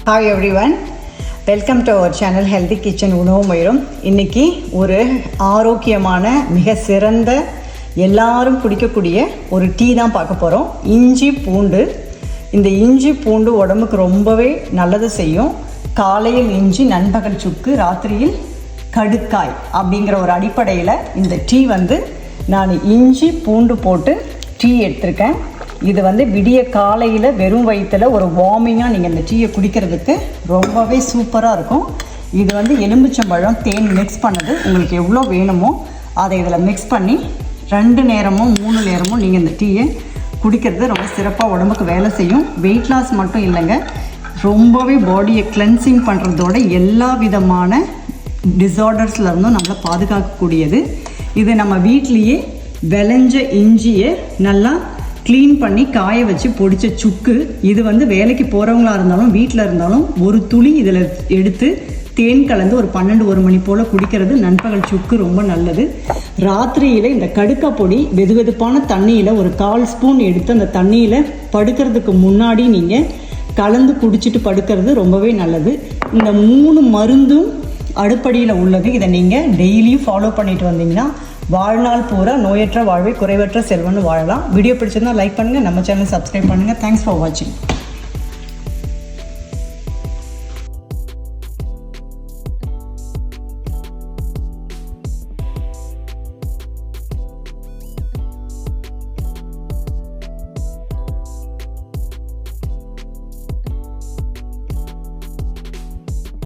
Hi everyone, welcome to our channel healthy kitchen உணவு மயிரும். இன்றைக்கி ஒரு ஆரோக்கியமான மிக சிறந்த எல்லாரும் குடிக்கக்கூடிய ஒரு டீ தான் பார்க்க போகிறோம். இஞ்சி பூண்டு. இந்த இஞ்சி பூண்டு உடம்புக்கு ரொம்பவே நல்லது செய்யும். காலையில் இஞ்சி, நண்பகல் சுக்கு, ராத்திரியில் கடுக்காய் அப்படிங்கிற ஒரு அடிப்படையில் இந்த டீ நான் இஞ்சி பூண்டு போட்டு டீ எடுத்திருக்கேன். இது விடிய காலையில் வெறும் வயிற்றில் ஒரு வார்மிங்காக நீங்கள் இந்த டீயை குடிக்கிறதுக்கு ரொம்பவே சூப்பராக இருக்கும். இது எலுமிச்சம்பழம், தேன் மிக்ஸ் பண்ணது. உங்களுக்கு எவ்வளோ வேணுமோ அதை இதில் மிக்ஸ் பண்ணி 2 நேரமோ 3 நேரமோ நீங்கள் இந்த டீயை குடிக்கிறது ரொம்ப சிறப்பாக உடம்புக்கு வேலை செய்யும். வெயிட் லாஸ் மட்டும் இல்லைங்க, ரொம்பவே பாடியை கிளென்சிங் பண்ணுறதோட எல்லா விதமான டிஸார்டர்ஸ்லேருந்தும் நம்மளை பாதுகாக்கக்கூடியது. இது நம்ம வீட்லேயே விளைஞ்ச இஞ்சியை நல்லா க்ளீன் பண்ணி காய வச்சு பொடிச்ச சுக்கு. இது வேலைக்கு போகிறவங்களாக இருந்தாலும் வீட்டில் இருந்தாலும் ஒரு துளி இதில் எடுத்து தேன் கலந்து ஒரு 12-1 மணி போல் குடிக்கிறது நண்பகல் சுக்கு ரொம்ப நல்லது. ராத்திரியில் இந்த கடுக்காய் பொடி வெதுவெதுப்பான தண்ணியில் ஒரு 1/4 ஸ்பூன் எடுத்து அந்த தண்ணியில் படுக்கிறதுக்கு முன்னாடி நீங்கள் கலந்து குடிச்சிட்டு படுக்கிறது ரொம்பவே நல்லது. இந்த 3 மருந்தும் அடுப்படியில் உள்ளது. இதை நீங்கள் டெய்லியும் ஃபாலோ பண்ணிட்டு வந்தீங்கன்னா வாழ்நாள் பூரா நோயற்ற வாழ்வை குறைவற்ற செல்வன்னு வாழலாம். வீடியோ பிடிச்சிருந்தா லைக் பண்ணுங்கள், நம்ம சேனல் சப்ஸ்கிரைப் பண்ணுங்கள். தேங்க்ஸ் ஃபார் வாட்சிங்.